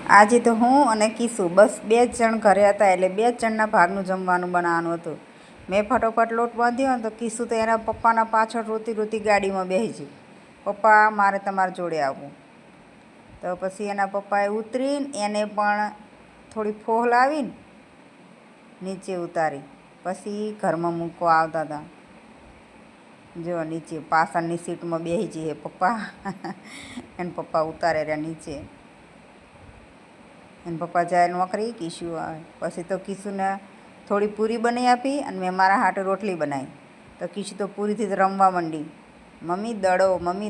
આજે તો હું અને કીસુ બસ 2 જ જણ ઘરે હતા, એટલે 2 જ જણના ભાગનું જમવાનું બનાવવાનું હતું. મેં ફટોફટ લોટ બાંધ્યો ને તો કીસુ તો એના પપ્પાના પાછળ રોતી રોતી ગાડીમાં બેસી ગઈ, પપ્પા મારે તમારા જોડે આવવું. તો પછી એના પપ્પાએ ઉતરીને એને પણ થોડી ફોહ લાવીને નીચે ઉતારી, પછી ઘરમાં મૂકવા આવતા હતા. જો નીચે પાછળની સીટમાં બેસી જઈએ પપ્પા એને પપ્પા ઉતારે રહ્યા નીચે. એને પપ્પા જાય નોકરી, કીસુ આવે. પછી તો કીસુને થોડી પૂરી બનાવી આપી અને મેં મારા હાટે રોટલી બનાવી. તો કીસુ તો પૂરીથી જ રમવા માંડી, મમ્મી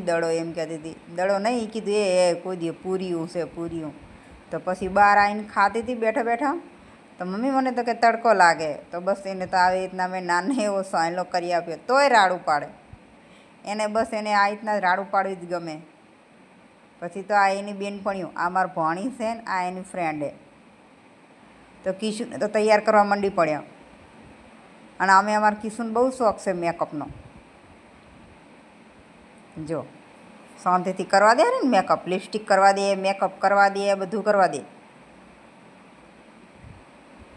દડો એમ કહેતી હતી. દડો નહીં કીધું, એ કોઈ દે પૂરીયું છે પૂરીયું. તો પછી બહાર આવીને ખાતી હતી બેઠા બેઠા. તો મમ્મી મને તો કે તડકો લાગે. તો બસ એને તો આવી રીતના મેં નાનો એવો સોયલો કરી આપ્યો, તોય રાડું પાડે. એને બસ એને આ રીતના રાડું પાડવી જ ગમે. પછી તો આ એની બેનપણીઓ, આ મારી ભણી છે ને આ એની ફ્રેન્ડે. તો કીસુને તો તૈયાર કરવા માંડી પડ્યા. અને અમારા કીસુને બહુ શોખ છે મેકઅપનો. જો શાંતિથી કરવા દે ને મેકઅપ, લિપસ્ટિક કરવા દે, મેકઅપ કરવા દે, બધું કરવા દે.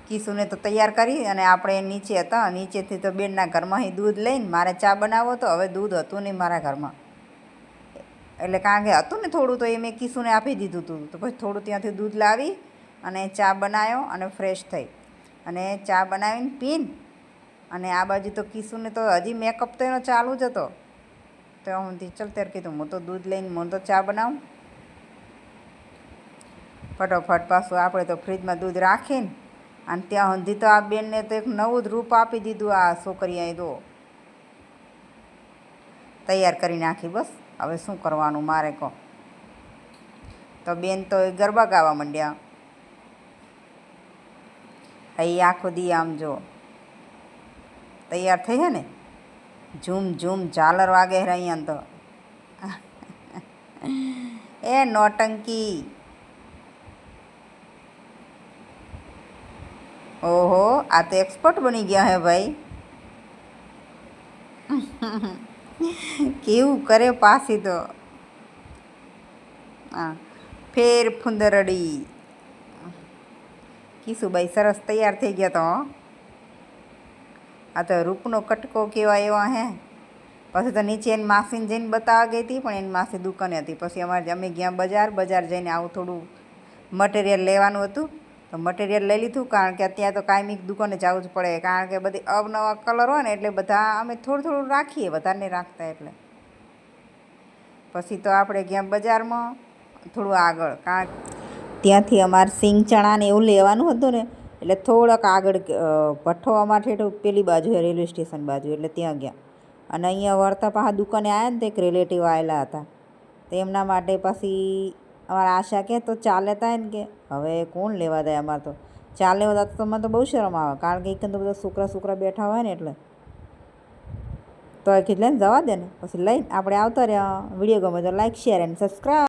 કીસુને તો તૈયાર કરી અને આપણે નીચે હતા, નીચેથી તો બેનના ઘરમાંથી દૂધ લઈને મારે ચા બનાવો તો હવે દૂધ હતું નહીં મારા ઘરમાં. એટલે કારણ કે હતું ને થોડું, તો એ મેં કીસુને આપી દીધું હતું. તો પછી થોડું ત્યાંથી દૂધ લાવી અને ચા બનાવ્યો અને ફ્રેશ થઈ અને ચા બનાવીને પીને. અને આ બાજુ તો કીસુને તો હજી મેકઅપ તો એનો ચાલુ જ હતો. તો હું ચલ ત્યારે કીધું હું તો દૂધ લઈને હું તો ચા બનાવું. ફટોફટ પાછું આપણે તો ફ્રીજમાં દૂધ રાખીને અને ત્યાં સુધી તો આ બેનને તો એક નવું જ રૂપ આપી દીધું. આ છોકરીએ તો તૈયાર કરી નાખી. બસ હવે શું કરવાનું મારે કહો. તો બેન તો ગરબા ગાવા માંડ્યા. અહીં આખો દી આમ જો તૈયાર થઈ છે ને, ઝૂમ ઝૂમ ઝાલર વાગે છે અહીંયા તો. એ નોટંકી, ઓહો આ તો એક્સપર્ટ બની ગયા હે ભાઈ. કેવું કરે પાછી તો. હા ફેર ફુંદરડી. કીસુભાઈ સરસ તૈયાર થઈ ગયા તો. આ તો રૂપનો કટકો કેવા એવા હે. પછી તો નીચે એની માસીને જઈને બતાવવા ગઈ હતી, પણ એની માસી દુકાને હતી. પછી અમે ગયા બજાર જઈને આવું થોડું મટીરિયલ લેવાનું હતું. તો મટીરિયલ લઈ લીધું, કારણ કે અત્યારે તો કાયમી દુકાને જવું જ પડે, કારણ કે બધી અવનવા કલર હોય ને એટલે બધા અમે થોડું થોડું રાખીએ, વધારે નહીં રાખતા. એટલે પછી તો આપણે ગયા બજારમાં થોડું આગળ, કારણ ત્યાંથી અમારે સિંગ ચણા ને એવું લેવાનું હતું ને, એટલે થોડોક આગળ ભઠ્ઠો અમારે પેલી બાજુ રેલવે સ્ટેશન બાજુ, એટલે ત્યાં ગયા. અને અહીંયા વળતા પાછા દુકાને આવ્યા ને તો એક રિલેટિવ આવેલા હતા. તો એમના માટે પછી અમારા આશા કહે તો ચા લેતા ને, કે હવે કોણ લેવા જાય અમારે તો ચા લેવા તો મને તો બહુ શરમ આવે, કારણ કે એક તો બધા છોકરા બેઠા હોય ને એટલે. તો એ કીધું લઈને જવા દે ને. પછી લઈને આપણે આવતા રહ્યા. વિડીયો ગમે તો લાઈક, શેર એન્ડ સબસ્ક્રાઈબ.